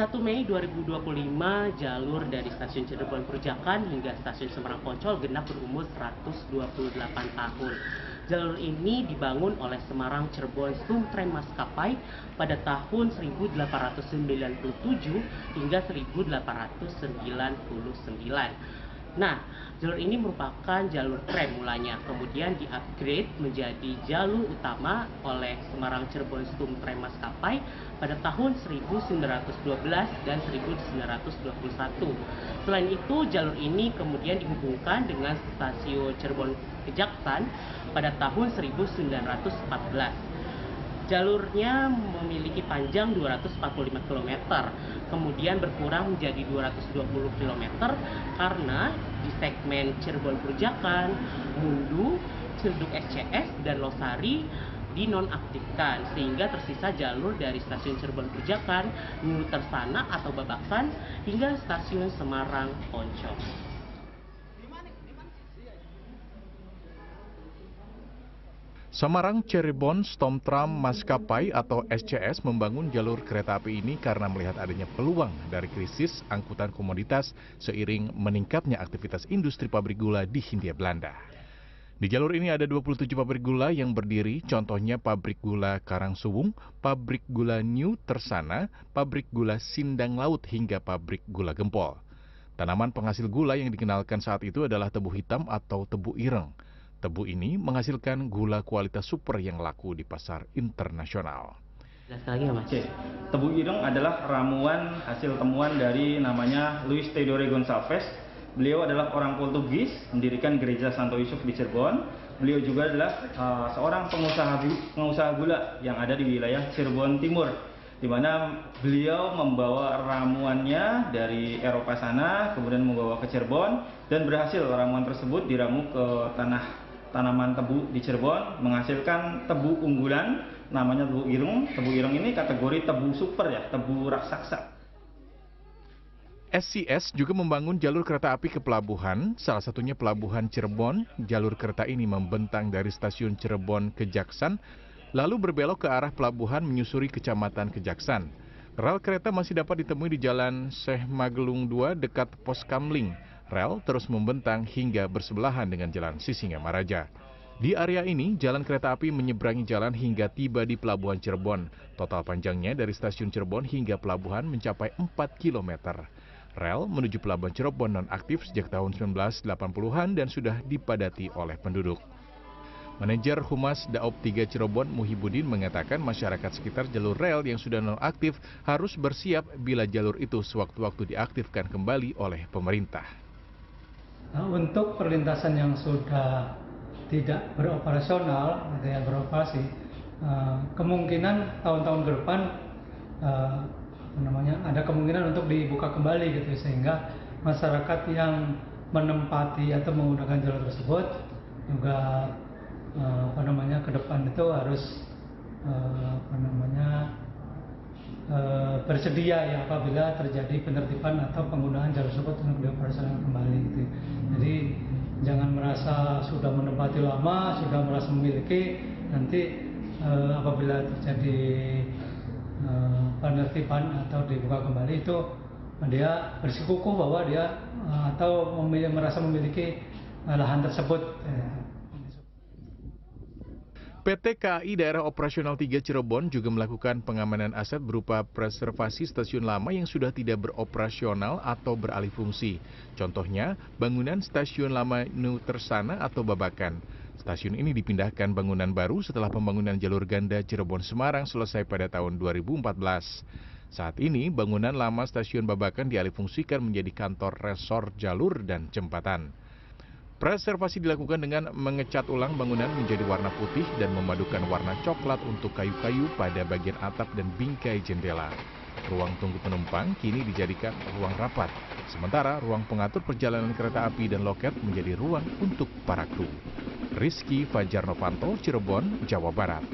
1 Mei 2025, jalur dari stasiun Cirebon Perujakan hingga stasiun Semarang Poncol genap berumur 128 tahun. Jalur ini dibangun oleh Semarang Cirebon Stumtram Maskapai pada tahun 1897 hingga 1899. Nah, jalur ini merupakan jalur tram mulanya, kemudian di-upgrade menjadi jalur utama oleh Semarang Cirebon Stumtram Maskapai pada tahun 1912 dan 1921. Selain itu, jalur ini kemudian dihubungkan dengan stasiun Cirebon Kejaksan pada tahun 1914. Jalurnya memiliki panjang 245 km, kemudian berkurang menjadi 220 km karena di segmen Cirebon Perujakan, Mundu, Ciledug SCS, dan Losari dinonaktifkan, sehingga tersisa jalur dari stasiun Cirebon Perujakan, New Tersana atau Babakan, hingga stasiun Semarang Poncol. Semarang Cirebon Stumtram Maskapai atau SCS membangun jalur kereta api ini karena melihat adanya peluang dari krisis angkutan komoditas seiring meningkatnya aktivitas industri pabrik gula di Hindia Belanda. Di jalur ini ada 27 pabrik gula yang berdiri, contohnya pabrik gula Karangsuwung, pabrik gula New Tersana, pabrik gula Sindang Laut hingga pabrik gula Gempol. Tanaman penghasil gula yang dikenalkan saat itu adalah tebu hitam atau tebu ireng. Tebu ini menghasilkan gula kualitas super yang laku di pasar internasional. Oke. Tebu ireng adalah ramuan hasil temuan dari namanya Luis Teodoro Gonçalves. Beliau adalah orang Portugis, mendirikan gereja Santo Yusuf di Cirebon. Beliau juga adalah seorang pengusaha gula yang ada di wilayah Cirebon Timur, di mana beliau membawa ramuannya dari Eropa sana, kemudian membawa ke Cirebon, dan berhasil ramuan tersebut diramu ke tanaman tebu di Cirebon, menghasilkan tebu unggulan namanya tebu ireng. Tebu ireng ini kategori tebu super ya, tebu raksasa. SCS juga membangun jalur kereta api ke pelabuhan, salah satunya pelabuhan Cirebon. Jalur kereta ini membentang dari stasiun Cirebon Kejaksan, lalu berbelok ke arah pelabuhan menyusuri kecamatan Kejaksan. Rel kereta masih dapat ditemui di Jalan Syekh Magelung 2 dekat Pos Kamling. Rel terus membentang hingga bersebelahan dengan Jalan Sisingamaraja. Di area ini, jalan kereta api menyeberangi jalan hingga tiba di Pelabuhan Cirebon. Total panjangnya dari stasiun Cirebon hingga pelabuhan mencapai 4 km. Rel menuju Pelabuhan Cirebon nonaktif sejak tahun 1980-an dan sudah dipadati oleh penduduk. Manajer Humas Daop 3 Cirebon Muhibudin mengatakan masyarakat sekitar jalur rel yang sudah nonaktif harus bersiap bila jalur itu sewaktu-waktu diaktifkan kembali oleh pemerintah. Nah, untuk perlintasan yang sudah tidak beroperasional, yang beroperasi, kemungkinan tahun-tahun ke depan ada kemungkinan untuk dibuka kembali gitu, sehingga masyarakat yang menempati atau menggunakan jalur tersebut juga ke depan itu harus bersedia ya apabila terjadi penertiban atau penggunaan jalur tersebut untuk dioperasionalkan kembali gitu. Jadi jangan merasa sudah menempati lama, sudah merasa memiliki, nanti apabila terjadi penertiban atau dibuka kembali itu dia bersikukuh bahwa dia atau merasa memiliki lahan tersebut. PT KAI Daerah Operasional 3 Cirebon juga melakukan pengamanan aset berupa preservasi stasiun lama yang sudah tidak beroperasional atau beralih fungsi. Contohnya, bangunan stasiun lama New Tersana atau Babakan. Stasiun ini dipindahkan bangunan baru setelah pembangunan jalur ganda Cirebon-Semarang selesai pada tahun 2014. Saat ini, bangunan lama stasiun Babakan dialihfungsikan menjadi kantor resor jalur dan jembatan. Preservasi dilakukan dengan mengecat ulang bangunan menjadi warna putih dan memadukan warna coklat untuk kayu-kayu pada bagian atap dan bingkai jendela. Ruang tunggu penumpang kini dijadikan ruang rapat, sementara ruang pengatur perjalanan kereta api dan loket menjadi ruang untuk para kru. Rizky Fajar Novanto, Cirebon, Jawa Barat.